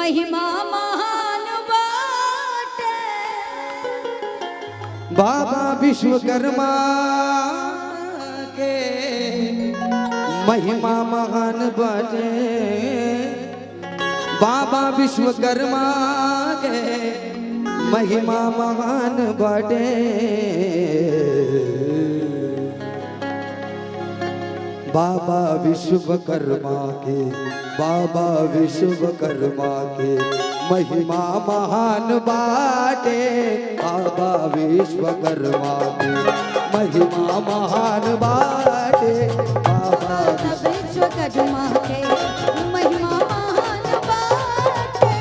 महिमा महान बाटे। बाबा विश्वकर्मा के महिमा महान बाटे। बाबा विश्वकर्मा के महिमा महान बाटे। बाबा विश्वकर्मा के बाबा विश्वकर्मा के महिमा महान बाटे। बाबा विश्वकर्मा के महिमा महान बाटे। बाबा विश्वकर्मा के महिमा महान बाटे।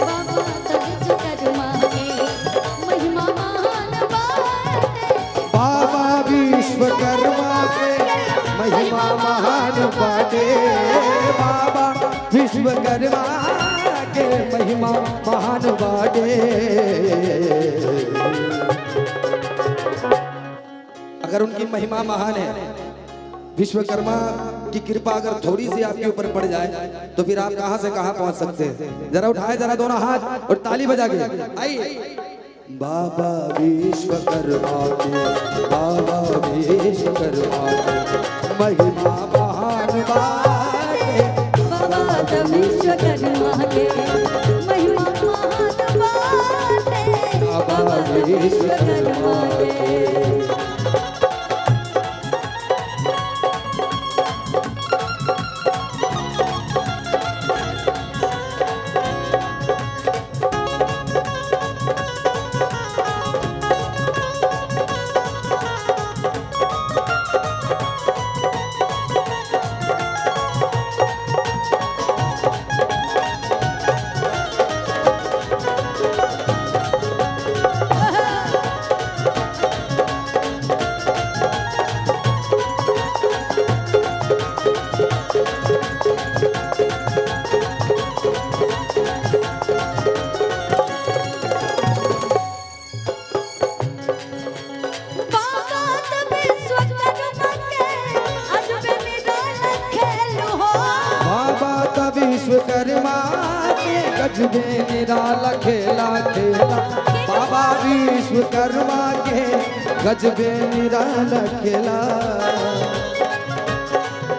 बाबा विश्वकर्मा के महिमा महान बाटे। बाबा विश्वकर्मा के महिमा महान बाटे। बाबा विश्वकर्मा के महिमा महान बाटे। अगर उनकी महिमा महान है, विश्वकर्मा की कृपा अगर थोड़ी सी आपके ऊपर पड़ जाए तो फिर आप कहां से कहां पहुंच सकते हैं। जरा उठाए जरा दोनों हाथ और ताली बजा के आइए। बाबा विश्वकर्मा के बाबा विश्वकर्मा के महिमा महान बाटे। बाबा विश्वकर्मा के महिमा महान बाटे। बाबा विश्वकर्मा के विश्वकर्मा के गजबे निराला खेला खेला। बाबा विश्वकर्मा के गजबे निराला खेला।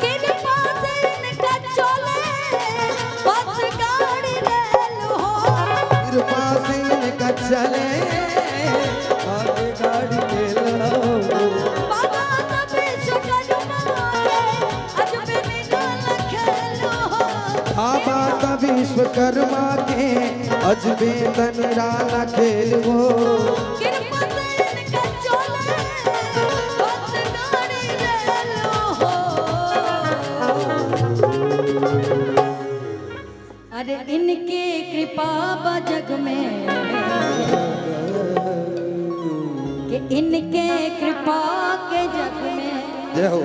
कृपा से इनका चले बस गाड़ी रेल हो। कृपा से इनका चले आगे गाड़ी रेल हो। बाबा विश्वकर्मा के अजबे निराला खेल हो। बाबा विश्वकर्मा के अजबे निराला खेल हो। कृपा से इनका चले बस गाड़ी रेल हो। अरे इनके कृपा बा जग में कि इनके कृपा के जग में जय हो।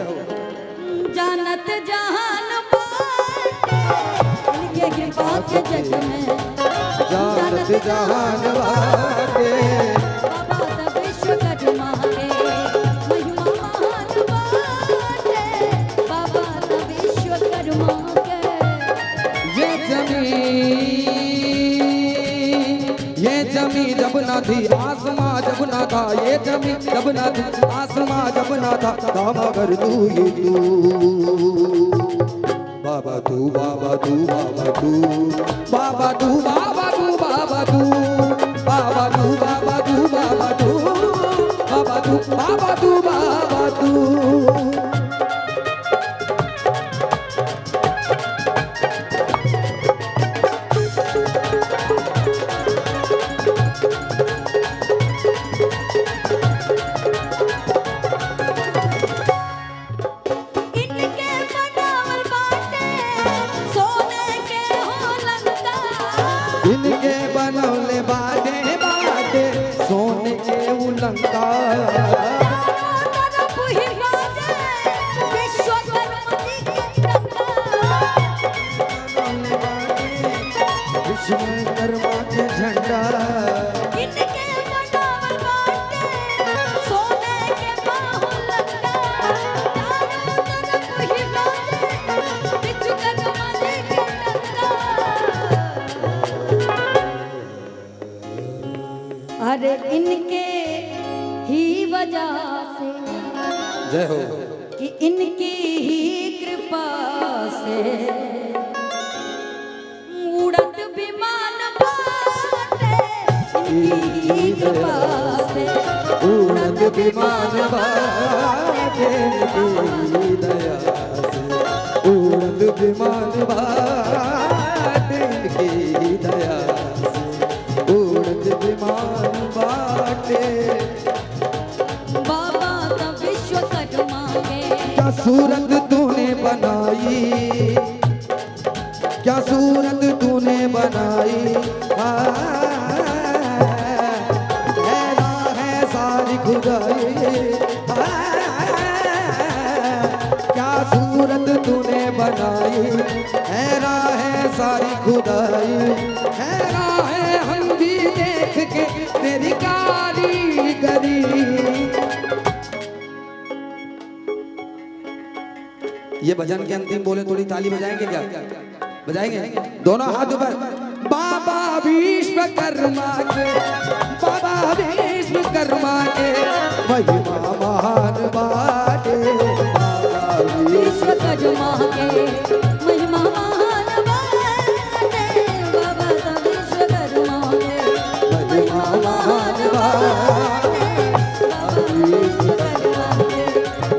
जानत जहान बाटे। इनके कृपा के जग में जानत जहान बाटे। बाबा विश्वकर्मा के महिमा महान बाटे। बाबा विश्वकर्मा के ये जमी जब ना थी आसमां जब ना था। ये जमी जब ना थी आसमां जब ना था। मगर तू ही तू बाबा तू बाबा तू बाबा तू बाबा तू बाबा तू बाबा तू बाबा तू बाबा तू बाबा तू बाबा तू बाबा तू बाबा तू। इनके बनौले जय हो। कि इनकी ही कृपा से उड़त विमान बाटे, इनकी ही कृपा से उड़त विमान बाटे, इनकी दया से उड़त विमान बाटे, इनकी दया से उड़त विमान बाटे। बाबा का विश्वकर्मा के क्या सूरत तूने बनाई, क्या सूरत तूने बनाई, हैरा है सारी खुदाई, क्या सूरत तूने बनाई, हैरा है सारी खुदाई, हैरा है हम भी देख के तेरी कारीगरी। ये भजन के अंतिम बोले थोड़ी ताली बजाएंगे क्या? बजाएंगे दोनों हाथ ऊपर। बाबा विश्वकर्मा के, बाबा विश्वकर्मा के महिमा महान बाटे, बाबा विश्वकर्मा के महिमा महान बाटे, बाबा का विश्वकर्मा के महिमा महान बाटे, बाबा विश्वकर्मा के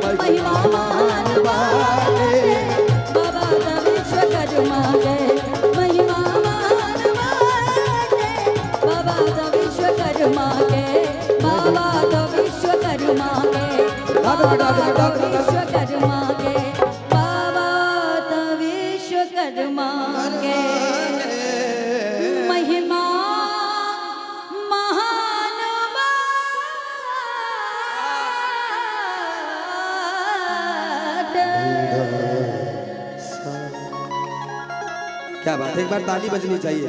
महिमा महान बाटे, बाबा का विश्वकर्मा के महिमा महान बाटे, बाबा का विश्वकर्मा के, बाबा का विश्वकर्मा के, बाबा का विश्वकर्मा के, बाबा का विश्वकर्मा के महिमा महान बाटे। क्या बात है, एक बार ताली बजनी चाहिए।